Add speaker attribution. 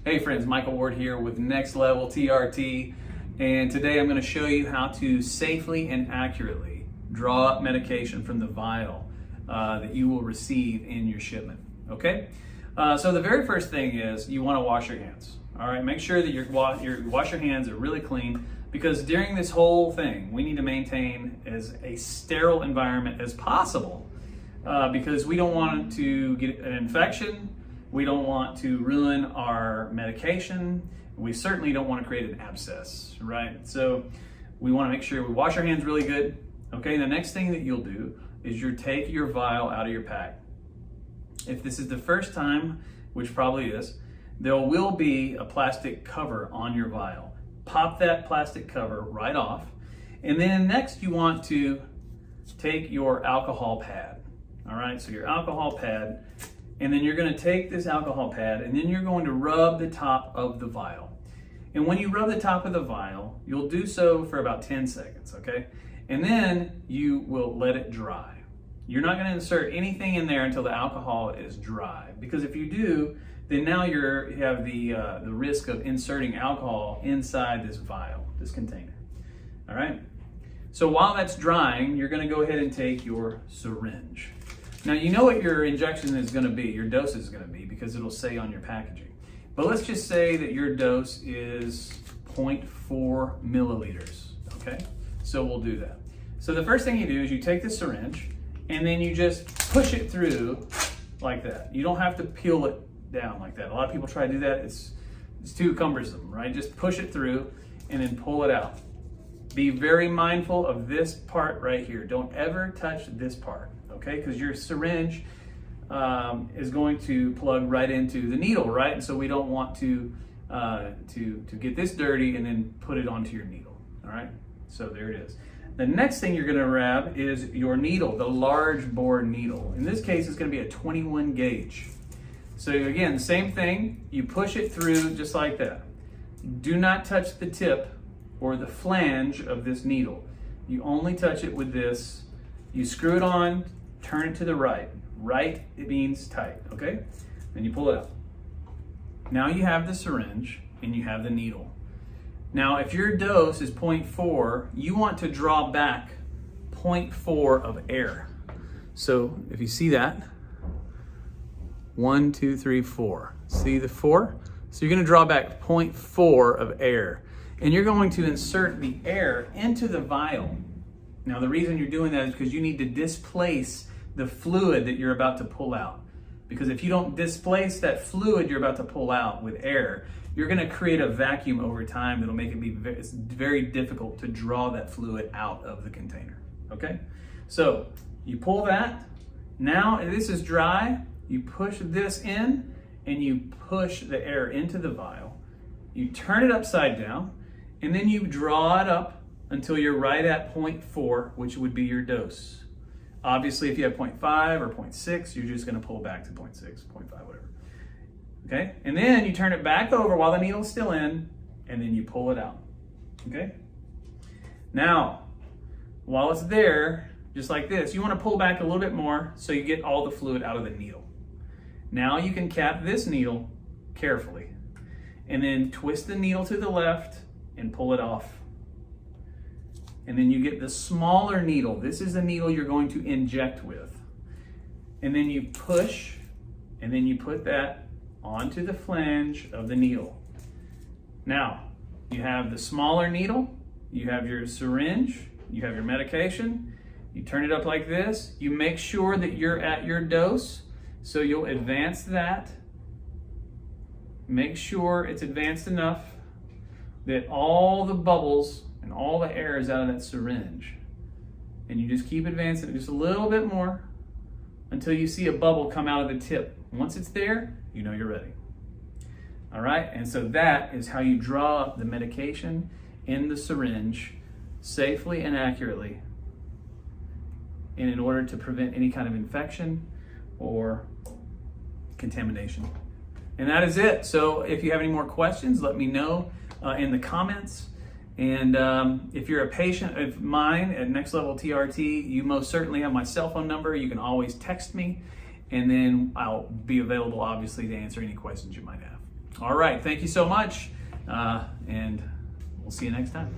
Speaker 1: Hey friends, Michael Ward here with Next Level TRT, and today I'm going to show you how to safely and accurately draw medication from the vial that you will receive in your shipment. Okay, so the very first thing is you want to wash your hands. All right, make sure that you wash your hands are really clean, because during this whole thing we need to maintain as a sterile environment as possible, because we don't want to get an infection. We don't want to ruin our medication. We certainly don't want to create an abscess, right? So we want to make sure we wash our hands really good. Okay, the next thing that you'll do is you'll take your vial out of your pack. If this is the first time, which probably is, there will be a plastic cover on your vial. Pop that plastic cover right off. And then next you want to take your alcohol pad. All right, so your alcohol pad, and then you're going to take this alcohol pad and then you're going to rub the top of the vial. And when you rub the top of the vial, you'll do so for about 10 seconds, okay? And then you will let it dry. You're not going to insert anything in there until the alcohol is dry, because if you do, then now you have the risk of inserting alcohol inside this vial, this container. All right? So while that's drying, you're going to go ahead and take your syringe. Now you know what your injection is going to be, your dose is going to be, because it'll say on your packaging. But let's just say that your dose is 0.4 milliliters, okay? So we'll do that. So the first thing you do is you take the syringe and then you just push it through like that. You don't have to peel it down like that. A lot of people try to do that. It's too cumbersome, right? Just push it through and then pull it out. Be very mindful of this part right here. Don't ever touch this part. Okay, because your syringe is going to plug right into the needle, right? And so we don't want to get this dirty and then put it onto your needle. All right, so there it is. The next thing you're going to grab is your needle, the large bore needle. In this case, it's going to be a 21 gauge. So again, the same thing. You push it through just like that. Do not touch the tip or the flange of this needle. You only touch it with this. You screw it on. Turn it to the right. Right, it means tight, okay? Then you pull it out. Now you have the syringe and you have the needle. Now, if your dose is 0.4, you want to draw back 0.4 of air. So if you see that, 1, 2, 3, 4. See the 4? So you're gonna draw back 0.4 of air. And you're going to insert the air into the vial. Now, the reason you're doing that is because you need to displace the fluid that you're about to pull out. Because if you don't displace that fluid you're about to pull out with air, you're going to create a vacuum over time that'll make it it's very difficult to draw that fluid out of the container. Okay? So you pull that. Now this is dry. You push this in and you push the air into the vial. You turn it upside down and then you draw it up until you're right at 0.4, which would be your dose. Obviously, if you have 0.5 or 0.6, you're just going to pull back to 0.6, 0.5, whatever. Okay? And then you turn it back over while the needle's still in, and then you pull it out. Okay? Now, while it's there, just like this, you want to pull back a little bit more so you get all the fluid out of the needle. Now you can cap this needle carefully, and then twist the needle to the left and pull it off. And then you get the smaller needle. This is the needle you're going to inject with. And then you push, and then you put that onto the flange of the needle. Now, you have the smaller needle, you have your syringe, you have your medication, you turn it up like this, you make sure that you're at your dose, so you'll advance that. Make sure it's advanced enough that all the bubbles and all the air is out of that syringe. And you just keep advancing it just a little bit more until you see a bubble come out of the tip. Once it's there, you know you're ready. All right, and so that is how you draw the medication in the syringe safely and accurately, and in order to prevent any kind of infection or contamination. And that is it. So if you have any more questions, let me know in the comments. And if you're a patient of mine at Next Level TRT, you most certainly have my cell phone number. You can always text me, and then I'll be available, obviously, to answer any questions you might have. All right, thank you so much, and we'll see you next time.